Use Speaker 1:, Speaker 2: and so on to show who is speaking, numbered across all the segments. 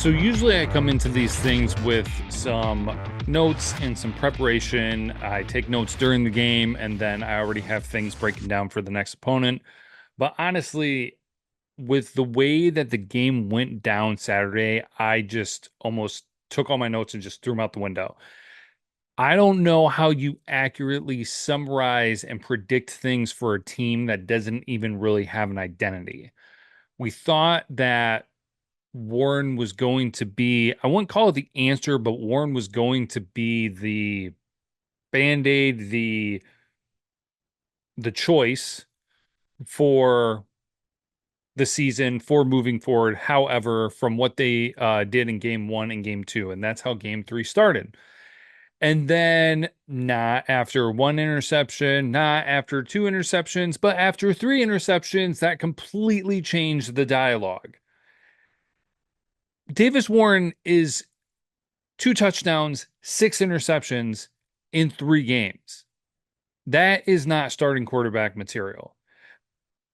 Speaker 1: So usually I come into these things with some notes and some preparation. I take notes during the game and then I already have things breaking down for the next opponent. But honestly, with the way that the game went down Saturday, I just almost took all my notes and just threw them out the window. I don't know how you accurately summarize and predict things for a team that doesn't even really have an identity. We thought that Warren was going to be, I wouldn't call it the answer, but Warren was going to be the band-aid, the choice for the season, for moving forward. However, from what they did in game one and game two, and that's how game three started. And then not after one interception, not after two interceptions, but after three interceptions, that completely changed the dialogue. Davis Warren is two touchdowns, six interceptions in 3 games. That is not starting quarterback material.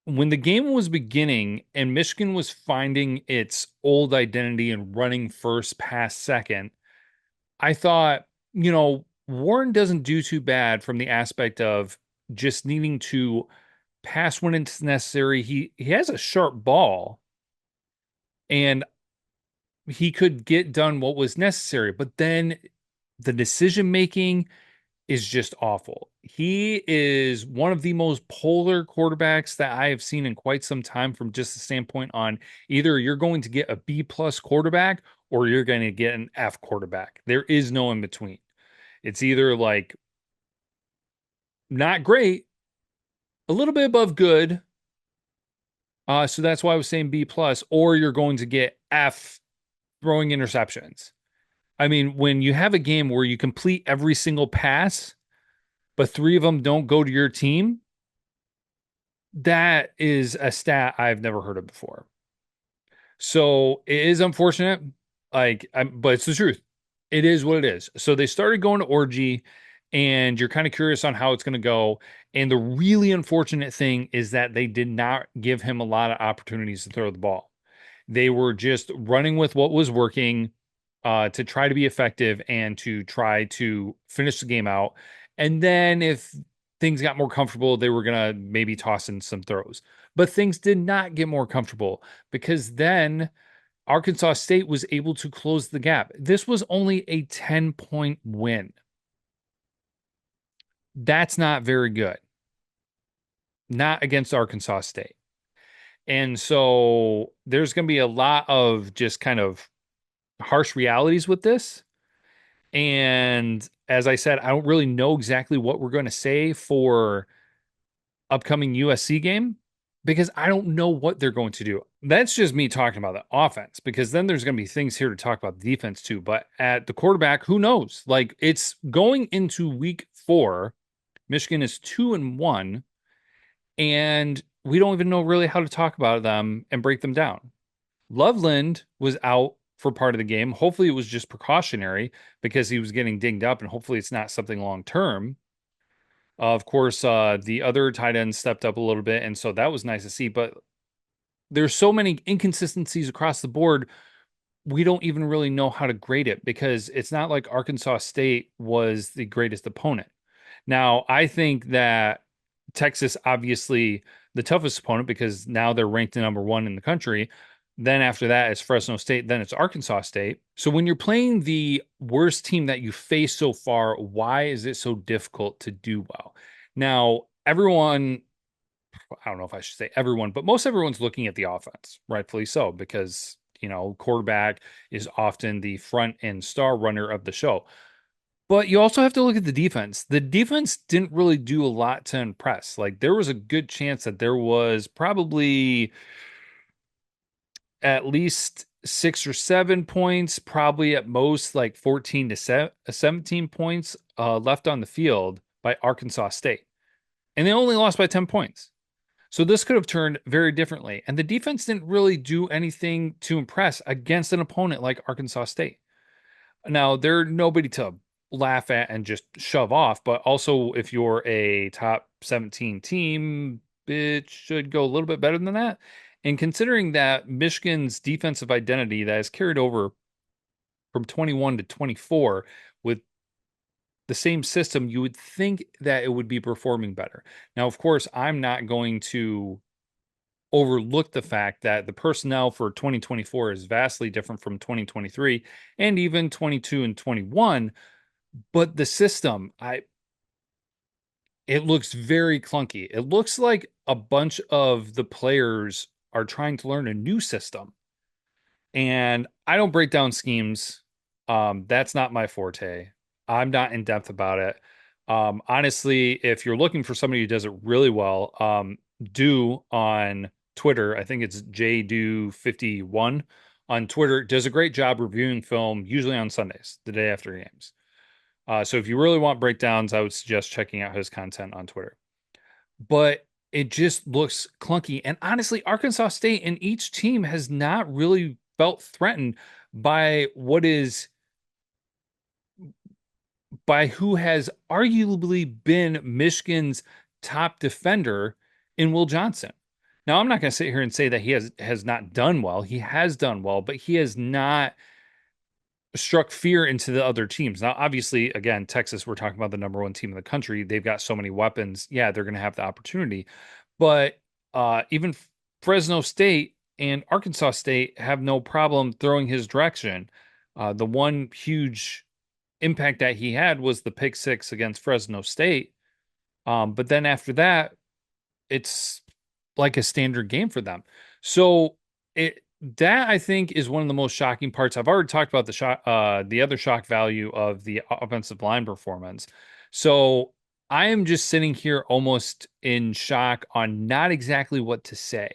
Speaker 1: When the game was beginning and Michigan was finding its old identity and running first, pass second, I thought, Warren doesn't do too bad from the aspect of just needing to pass when it's necessary. He has a sharp ball and he could get done what was necessary, but then the decision making is just awful. He is one of the most polar quarterbacks that I have seen in quite some time from just the standpoint on either you're going to get a B plus quarterback or you're going to get an F quarterback. There is no in between. It's either like not great, a little bit above good. So that's why I was saying B plus, or you're going to get F throwing interceptions. I mean, when you have a game where you complete every single pass, but three of them don't go to your team, that is a stat I've never heard of before. So it is unfortunate, but it's the truth. It is what it is. So they started going to orgy, and you're kind of curious on how it's going to go. And the really unfortunate thing is that they did not give him a lot of opportunities to throw the ball. They were just running with what was working to try to be effective and to try to finish the game out. And then if things got more comfortable, they were going to maybe toss in some throws. But things did not get more comfortable because then Arkansas State was able to close the gap. This was only a 10-point win. That's not very good. Not against Arkansas State. And so there's going to be a lot of just kind of harsh realities with this. And as I said, I don't really know exactly what we're going to say for upcoming USC game because I don't know what they're going to do. That's just me talking about the offense because then there's going to be things here to talk about the defense too. But at the quarterback, who knows? Like it's going into week 4. Michigan is 2-1, and we don't even know really how to talk about them and break them down. Loveland was out for part of the game. Hopefully, it was just precautionary because he was getting dinged up, and hopefully, it's not something long term. Of course, the other tight end stepped up a little bit, and so that was nice to see. But there's so many inconsistencies across the board. We don't even really know how to grade it because it's not like Arkansas State was the greatest opponent. Now, I think that Texas, obviously, the toughest opponent because now they're ranked number 1 in the country. Then after that, it's Fresno State. Then it's Arkansas State. So when you're playing the worst team that you face so far, why is it so difficult to do well? Now, everyone, I don't know if I should say everyone, but most everyone's looking at the offense, rightfully so, because, quarterback is often the front and star runner of the show. But you also have to look at the defense. The defense didn't really do a lot to impress. Like there was a good chance that there was probably at least 6 or 7 points, probably at most like 14 to 17 points left on the field by Arkansas State. And they only lost by 10 points. So this could have turned very differently. And the defense didn't really do anything to impress against an opponent like Arkansas State. Now, they're nobody to laugh at and just shove off, but also if you're a top 17 team, it should go a little bit better than that. And considering that Michigan's defensive identity that is carried over from 21 to 24 with the same system, you would think that it would be performing better. Now, of course, I'm not going to overlook the fact that the personnel for 2024 is vastly different from 2023 and even 22 and 21, but the system, it looks very clunky. It looks like a bunch of the players are trying to learn a new system. And I don't break down schemes. That's not my forte. I'm not in depth about it. Honestly, if you're looking for somebody who does it really well, Do on Twitter, I think it's JDo51 on Twitter, does a great job reviewing film, usually on Sundays, the day after games. So if you really want breakdowns, I would suggest checking out his content on Twitter. But it just looks clunky. And honestly, Arkansas State and each team has not really felt threatened by who has arguably been Michigan's top defender in Will Johnson. Now, I'm not going to sit here and say that he has not done well. He has done well, but he has not struck fear into the other teams. Now, obviously, again, Texas, we're talking about the number one team in the country. They've got so many weapons. Yeah, they're going to have the opportunity. But even Fresno State and Arkansas State have no problem throwing his direction. The one huge impact that he had was the pick six against Fresno State. But then after that, it's like a standard game for them. So that I think is one of the most shocking parts. I've already talked about the other shock value of the offensive line performance. So I am just sitting here almost in shock on not exactly what to say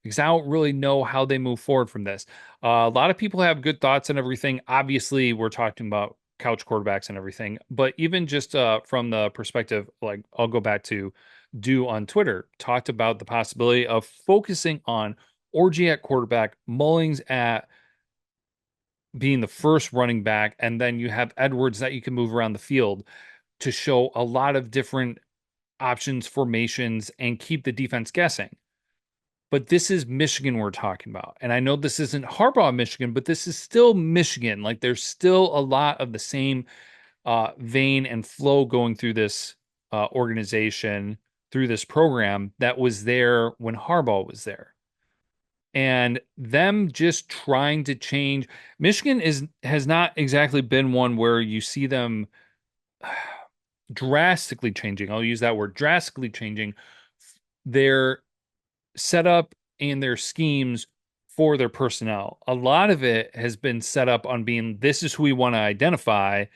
Speaker 1: because I don't really know how they move forward from this. A lot of people have good thoughts and everything. Obviously, we're talking about couch quarterbacks and everything, but even just from the perspective, like I'll go back to Do on Twitter, talked about the possibility of focusing on Orgy at quarterback, Mullings at being the first running back, and then you have Edwards that you can move around the field to show a lot of different options, formations, and keep the defense guessing. But this is Michigan we're talking about. And I know this isn't Harbaugh, Michigan, but this is still Michigan. Like there's still a lot of the same vein and flow going through this organization, through this program that was there when Harbaugh was there. And them just trying to change. Michigan has not exactly been one where you see them drastically changing. I'll use that word, drastically changing their setup and their schemes for their personnel. A lot of it has been set up on being this is who we want to identify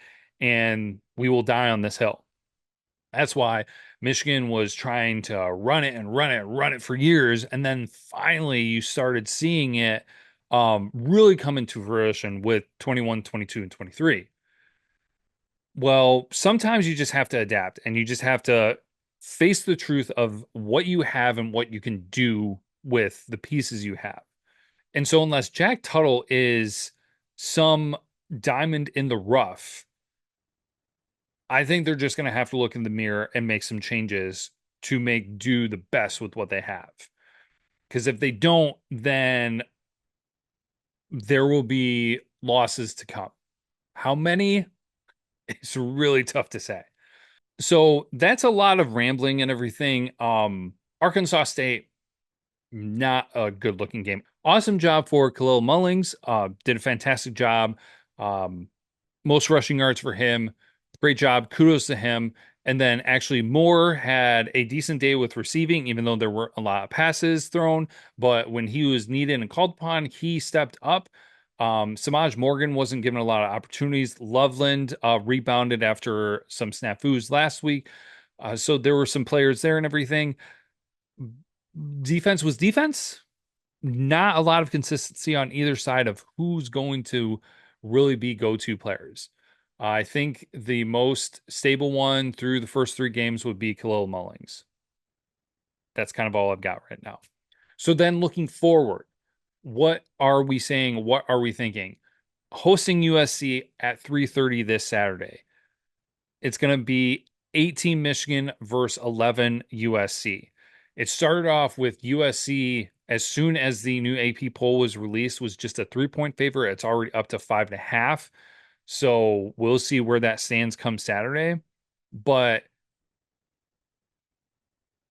Speaker 1: and we will die on this hill. That's why Michigan was trying to run it and run it and run it for years. And then finally you started seeing it really come into fruition with 21, 22, and 23. Well, sometimes you just have to adapt and you just have to face the truth of what you have and what you can do with the pieces you have. And so unless Jack Tuttle is some diamond in the rough, I think they're just going to have to look in the mirror and make some changes to make do the best with what they have. Because if they don't, then there will be losses to come. How many? It's really tough to say. So that's a lot of rambling and everything. Arkansas State, not a good looking game. Awesome job for Khalil Mullings. Did a fantastic job. Most rushing yards for him. Great job. Kudos to him. And then actually Moore had a decent day with receiving, even though there were a lot of passes thrown. But when he was needed and called upon, he stepped up. Samaj Morgan wasn't given a lot of opportunities. Loveland rebounded after some snafus last week. So there were some players there and everything. Defense was defense. Not a lot of consistency on either side of who's going to really be go-to players. I think the most stable one through the first three games would be Khalil Mullings. That's kind of all I've got right now. So then looking forward, what are we saying? What are we thinking? Hosting USC at 3:30 this Saturday. It's going to be 18 Michigan versus 11 USC. It started off with USC as soon as the new AP poll was released, was just a 3-point favorite. It's already up to 5.5. So we'll see where that stands come Saturday. But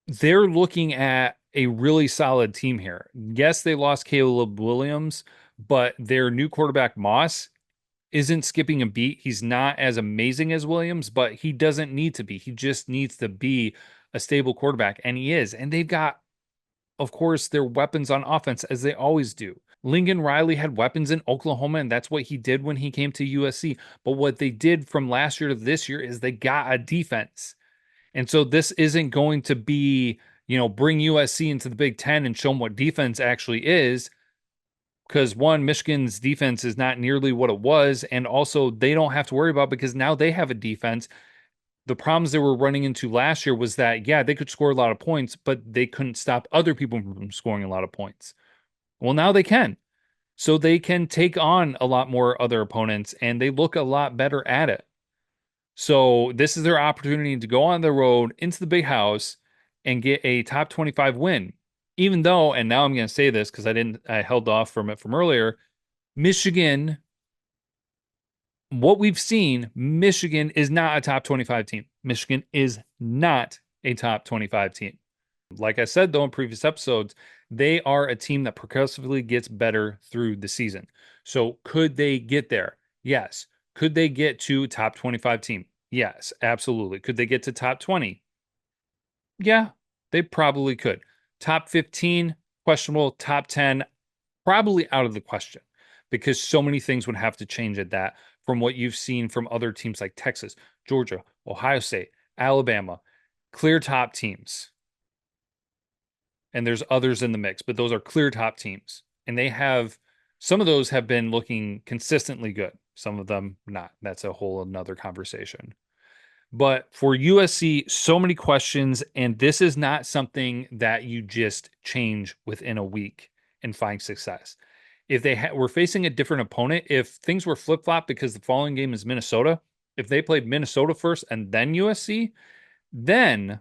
Speaker 1: they're looking at a really solid team here. Yes, they lost Caleb Williams, but their new quarterback, Moss, isn't skipping a beat. He's not as amazing as Williams, but he doesn't need to be. He just needs to be a stable quarterback, and he is. And they've got, of course, their weapons on offense, as they always do. Lincoln Riley had weapons in Oklahoma, and that's what he did when he came to USC. But what they did from last year to this year is they got a defense. And so this isn't going to be, bring USC into the Big Ten and show them what defense actually is. Because one, Michigan's defense is not nearly what it was. And also, they don't have to worry about because now they have a defense. The problems they were running into last year was that, yeah, they could score a lot of points, but they couldn't stop other people from scoring a lot of points. Well, now they can. So they can take on a lot more other opponents, and they look a lot better at it. So this is their opportunity to go on the road into the big house and get a top 25 win. Even though, and now I'm going to say this because I held off from it from earlier, Michigan, what we've seen, Michigan is not a top 25 team. Michigan is not a top 25 team. Like I said, though, in previous episodes, they are a team that progressively gets better through the season. So could they get there? Yes. Could they get to top 25 team? Yes, absolutely. Could they get to top 20? Yeah, they probably could. Top 15, questionable. Top 10, probably out of the question because so many things would have to change at that from what you've seen from other teams like Texas, Georgia, Ohio State, Alabama, clear top teams. And there's others in the mix, but those are clear top teams. And some of those have been looking consistently good. Some of them not. That's a whole another conversation. But for USC, so many questions, and this is not something that you just change within a week and find success. If they were facing a different opponent, if things were flip-flop because the following game is Minnesota, if they played Minnesota first and then USC, then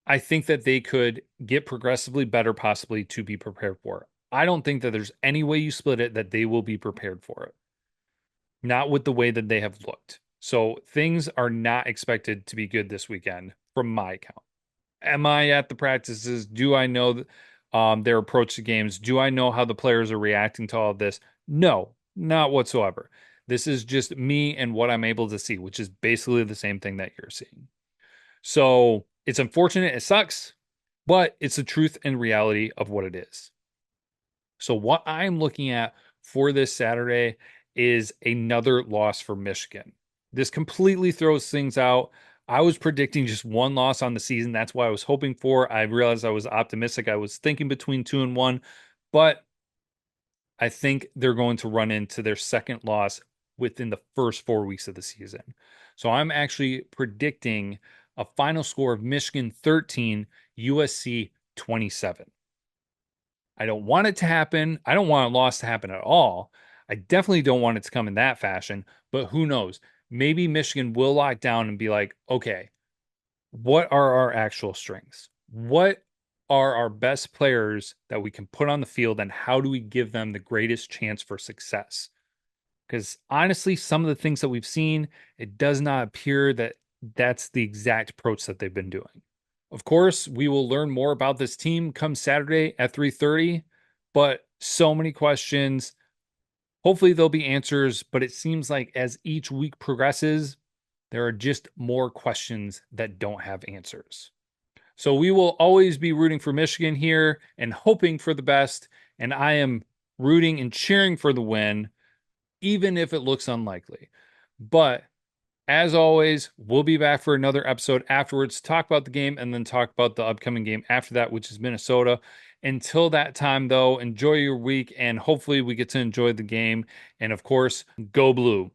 Speaker 1: I think that they could get progressively better, possibly to be prepared for it. I don't think that there's any way you split it that they will be prepared for it. Not with the way that they have looked. So things are not expected to be good this weekend from my account. Am I at the practices? Do I know their approach to games? Do I know how the players are reacting to all of this? No, not whatsoever. This is just me and what I'm able to see, which is basically the same thing that you're seeing. So it's unfortunate. It sucks, but it's the truth and reality of what it is. So what I'm looking at for this Saturday is another loss for Michigan. This completely throws things out. I was predicting just one loss on the season. That's what I was hoping for. I realized I was optimistic. I was thinking between 2 and 1, but I think they're going to run into their second loss within the first 4 weeks of the season. So I'm actually predicting a final score of Michigan 13, USC 27. I don't want it to happen. I don't want a loss to happen at all. I definitely don't want it to come in that fashion, but who knows? Maybe Michigan will lock down and be like, okay, what are our actual strengths? What are our best players that we can put on the field, and how do we give them the greatest chance for success? Because honestly, some of the things that we've seen, it does not appear that that's the exact approach that they've been doing. Of course, we will learn more about this team come Saturday at 3:30, but so many questions. Hopefully there'll be answers, but it seems like as each week progresses, there are just more questions that don't have answers. So we will always be rooting for Michigan here and hoping for the best, and I am rooting and cheering for the win, even if it looks unlikely. But as always, we'll be back for another episode afterwards, talk about the game, and then talk about the upcoming game after that, which is Minnesota. Until that time, though, enjoy your week, and hopefully we get to enjoy the game. And of course, go blue.